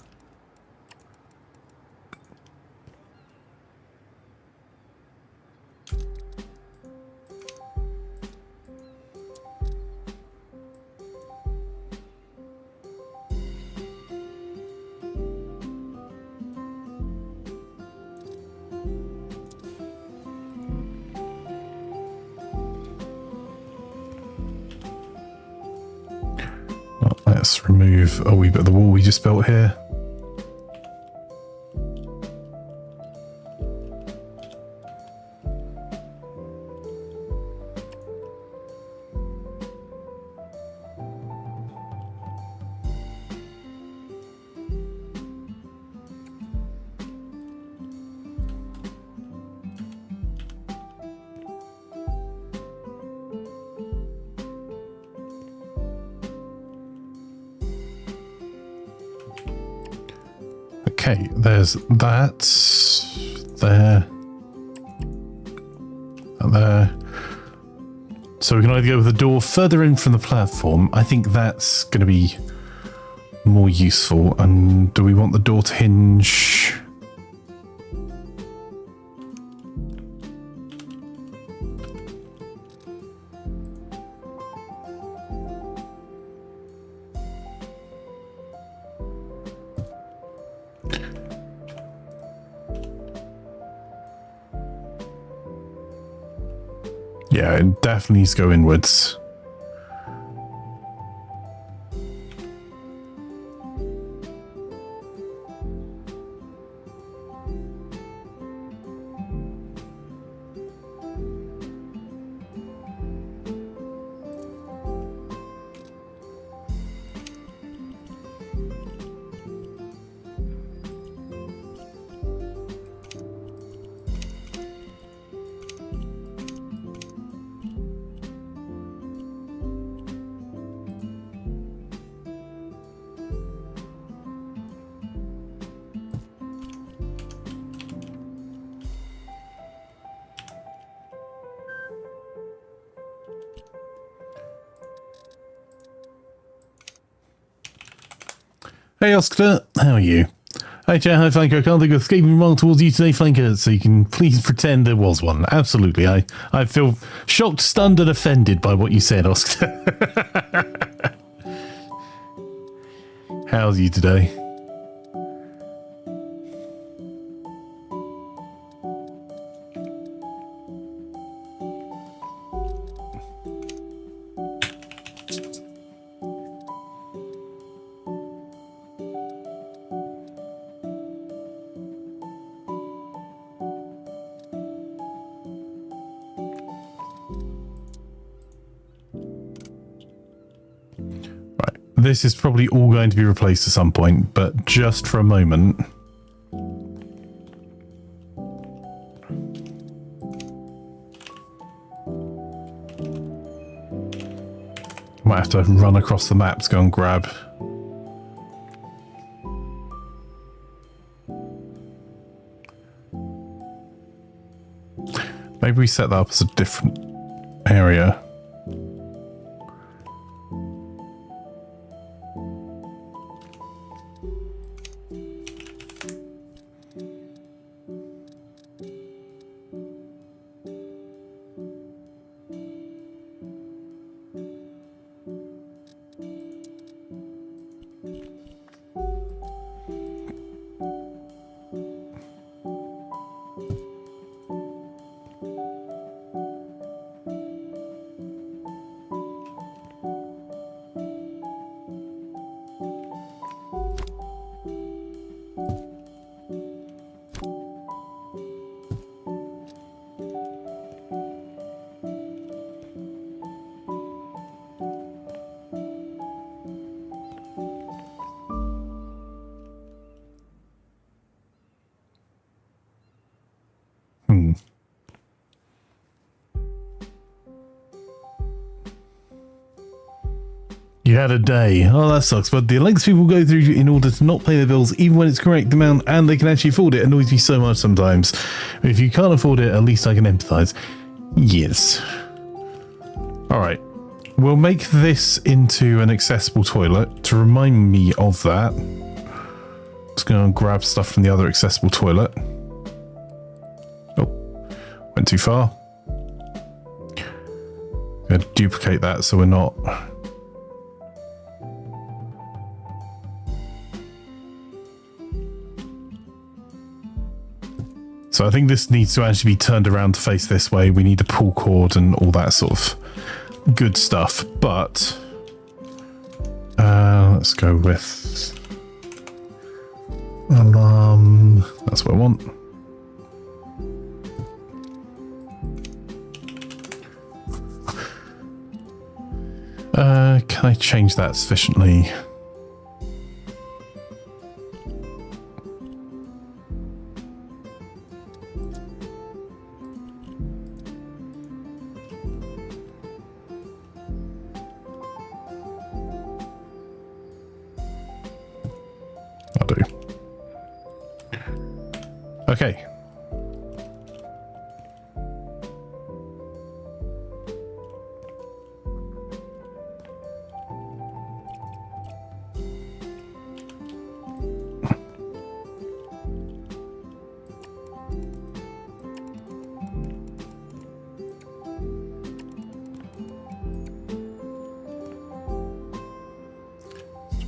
Let's remove a wee bit of the wall we just built here. Okay, there's that. There. And there. So we can either go with the door further in from the platform. I think that's going to be more useful. And do we want the door to hinge? Yeah, it definitely needs to go inwards. Hey Oscar, how are you? Hi chat, hi Flanker, I can't think of escaping wrong towards you today, Flanker, so you can please pretend there was one. Absolutely, I feel shocked, stunned and offended by what you said, Oscar. How's you today? this is probably all going to be replaced at some point, but just for a moment. Might have to run across the map to go and grab. Maybe we set that up as a different area. You had a day. Oh, that sucks. But the lengths people go through in order to not pay their bills, even when it's correct amount and they can actually afford it, annoys me so much sometimes. If you can't afford it, at least I can empathize. Yes. All right. We'll make this into an accessible toilet to remind me of that. Just going to grab stuff from the other accessible toilet. Oh, went too far. Going to duplicate that so we're not... So I think this needs to actually be turned around to face this way. We need a pull cord and all that sort of good stuff. But let's go with alarm. That's what I want. Can I change that sufficiently? I'll do. Okay.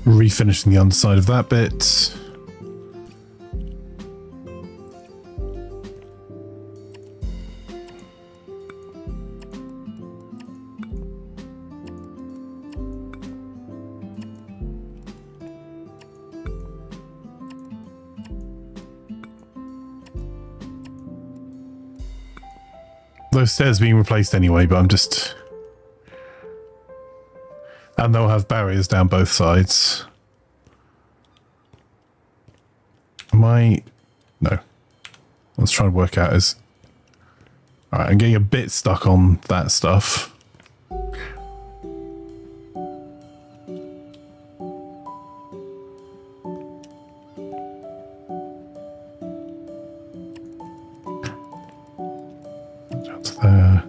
Refinishing the underside of that bit. Those stairs being replaced anyway, but I'm just... And they'll have barriers down both sides. Am I... No. Let's try and work out is... Alright, I'm getting a bit stuck on that stuff. That's there.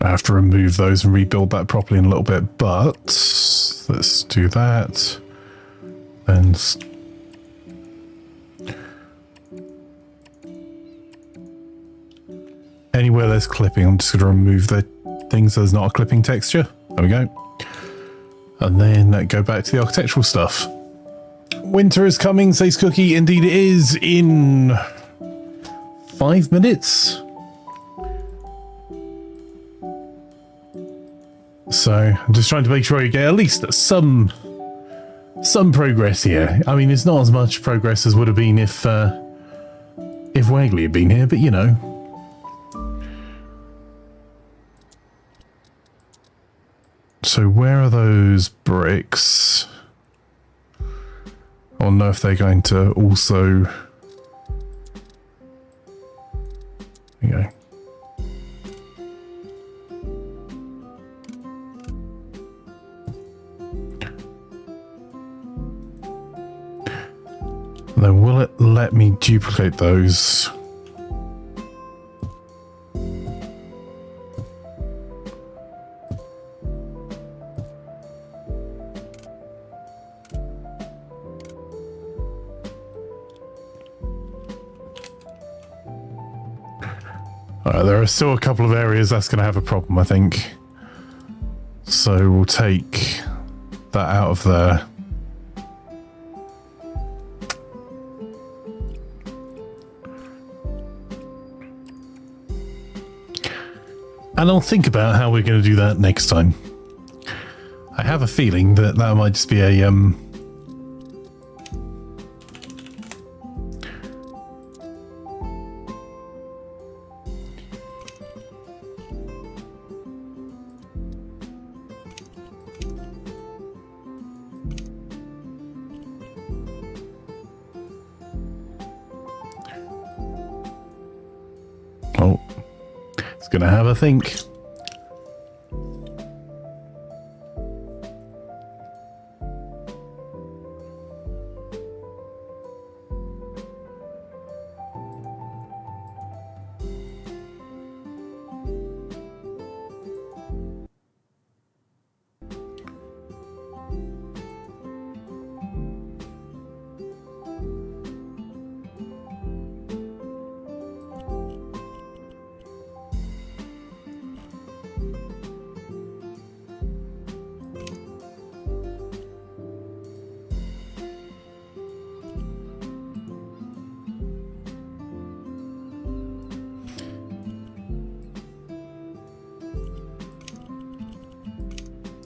I have to remove those and rebuild that properly in a little bit, but let's do that. And anywhere there's clipping, I'm just going to remove the things so there's not a clipping texture. There we go. And then go back to the architectural stuff. Winter is coming, says Cookie. Indeed it is, in 5 minutes. So I'm just trying to make sure you get at least some progress here. I mean, it's not as much progress as would have been if Waggly had been here, but you know. So where are those bricks? I don't know if they're going to also... There you go. Then will it let me duplicate those? There are still a couple of areas that's going to have a problem, I think. So we'll take that out of there. And I'll think about how we're going to do that next time. I have a feeling that that might just be a oh, it's going to have a think.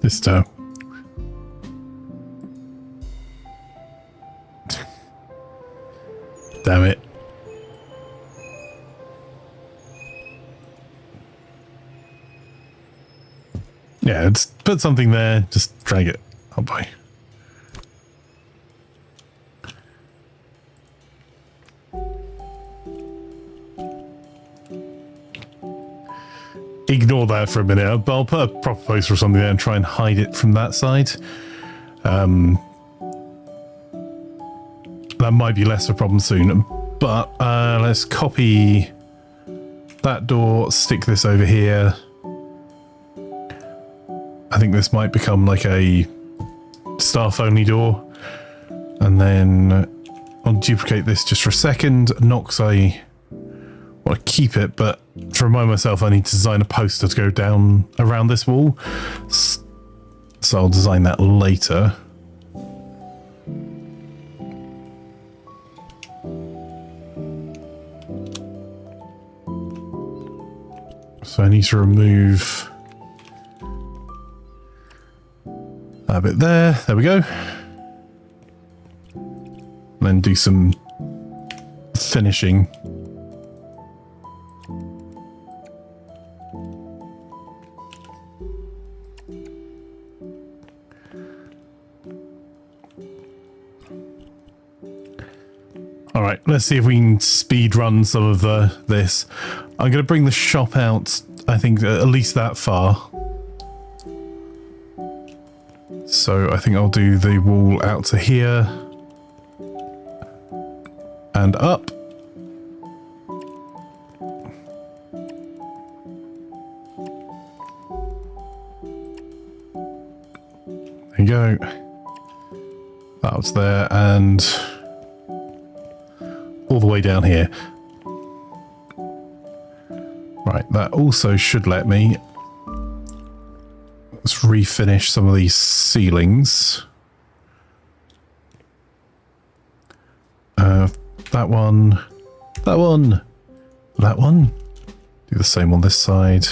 This damn it. Yeah, let's put something there, just drag it up by. Ignore that for a minute, but I'll put a proper poster or something there and try and hide it from that side. That might be less of a problem soon, but let's copy that door, stick this over here. I think this might become like a staff-only door. And then I'll duplicate this just for a second. Knox, I want to keep it, but to remind myself I need to design a poster to go down around this wall. So I'll design that later. So I need to remove that bit there. There we go. And then do some finishing. All right, let's see if we can speed run some of this. I'm going to bring the shop out, I think, at least that far. So I think I'll do the wall out to here and up. we go. That was there, and all the way down here. Right, that also should let me. Let's refinish some of these ceilings. That one, that one, that one. Do the same on this side.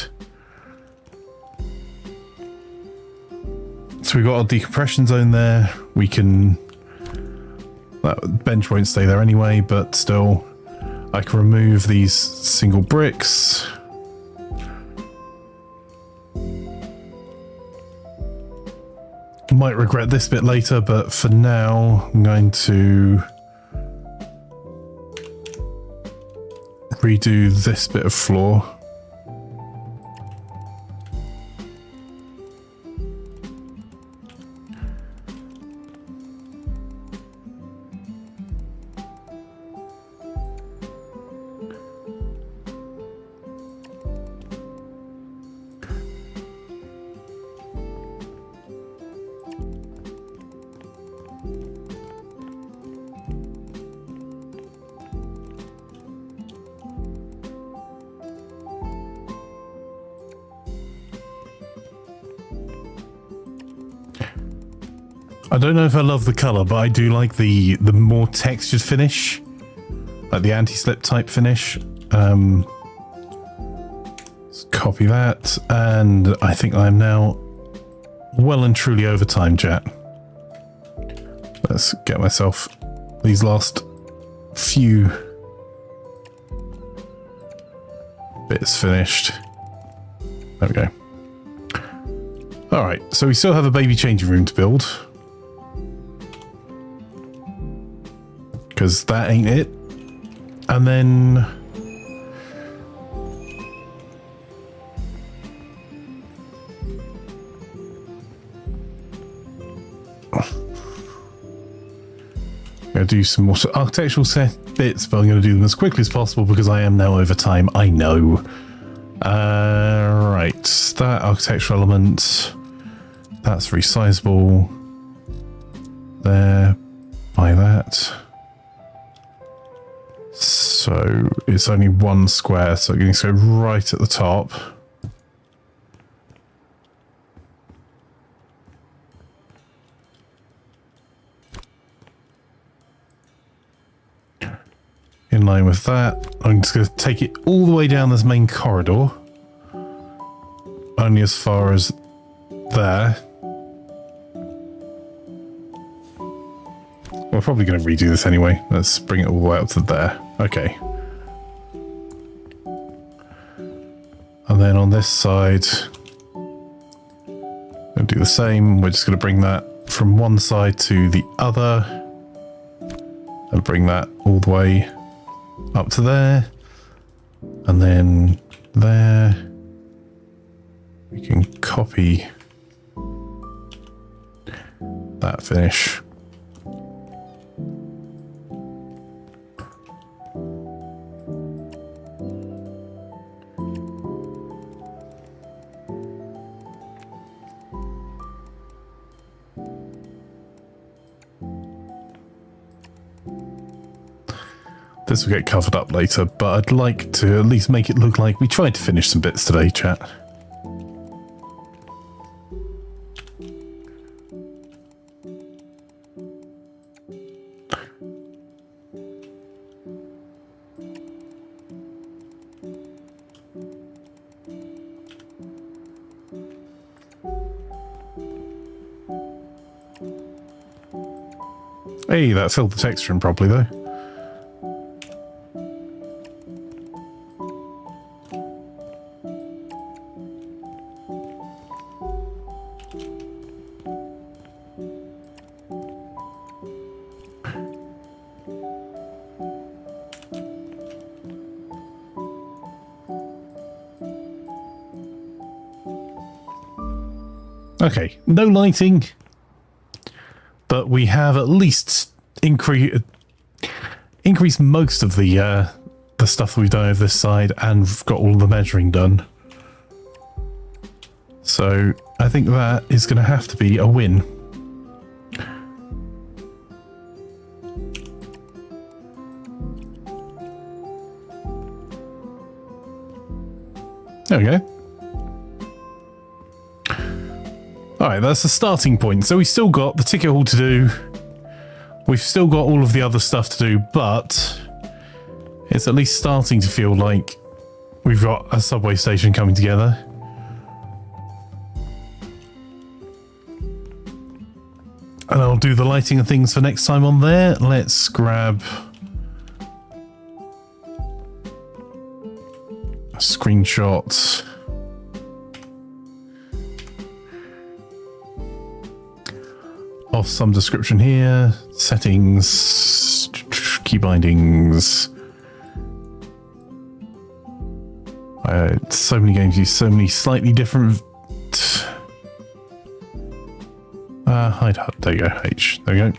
So we've got our decompression zone there. We can... That bench won't stay there anyway, but still, I can remove these single bricks. Might regret this bit later, but for now, I'm going to redo this bit of floor. I don't know if I love the colour, but I do like the more textured finish, like the anti-slip type finish. Let's copy that, and I think I'm now well and truly over time, chat. Let's get myself these last few bits finished. There we go. All right, so we still have a baby changing room to build. Because that ain't it. And then I'm going to do some more architectural set bits, but I'm going to do them as quickly as possible because I am now over time. I know. Right, that architectural element, that's resizable. There, by that. So it's only one square, so it needs to go right at the top. In line with that, I'm just going to take it all the way down this main corridor. Only as far as there. We're probably going to redo this anyway. Let's bring it all the way up to there. Okay. And then on this side, we'll do the same. We're just going to bring that from one side to the other. And bring that all the way up to there. And then there. We can copy that finish. This will get covered up later, but I'd like to at least make it look like we tried to finish some bits today, chat. Hey, that filled the texture in properly though. Okay, no lighting, but we have at least increased most of the stuff that we've done over this side, and we've got all the measuring done. So I think that is going to have to be a win. Right, that's the starting point. So we've still got the ticket hall to do. We've still got all of the other stuff to do, but it's at least starting to feel like we've got a subway station coming together. And I'll do the lighting and things for next time on there. Let's grab a screenshot. Of some description here. Settings, key bindings. So many games use so many slightly different. Hide hut. There you go. H. There you go.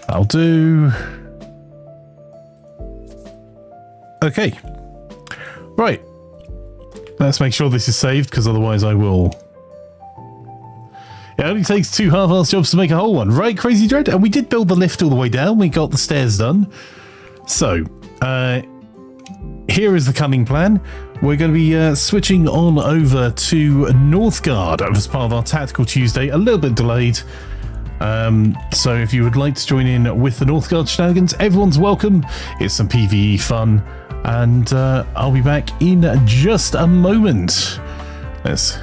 I'll do. Okay. Right. Let's make sure this is saved, because otherwise I will. It only takes 2 half-assed jobs to make a whole one. Right, Crazy Dread? And we did build the lift all the way down. We got the stairs done. So, here is the cunning plan. We're going to be switching on over to Northgard as part of our Tactical Tuesday. A little bit delayed. So if you would like to join in with the Northgard shenanigans, everyone's welcome. It's some PvE fun. And I'll be back in just a moment. Let's...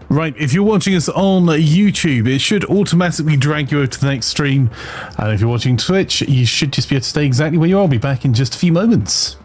Right, if you're watching us on YouTube, it should automatically drag you over to the next stream. And if you're watching Twitch, you should just be able to stay exactly where you are. I'll be back in just a few moments.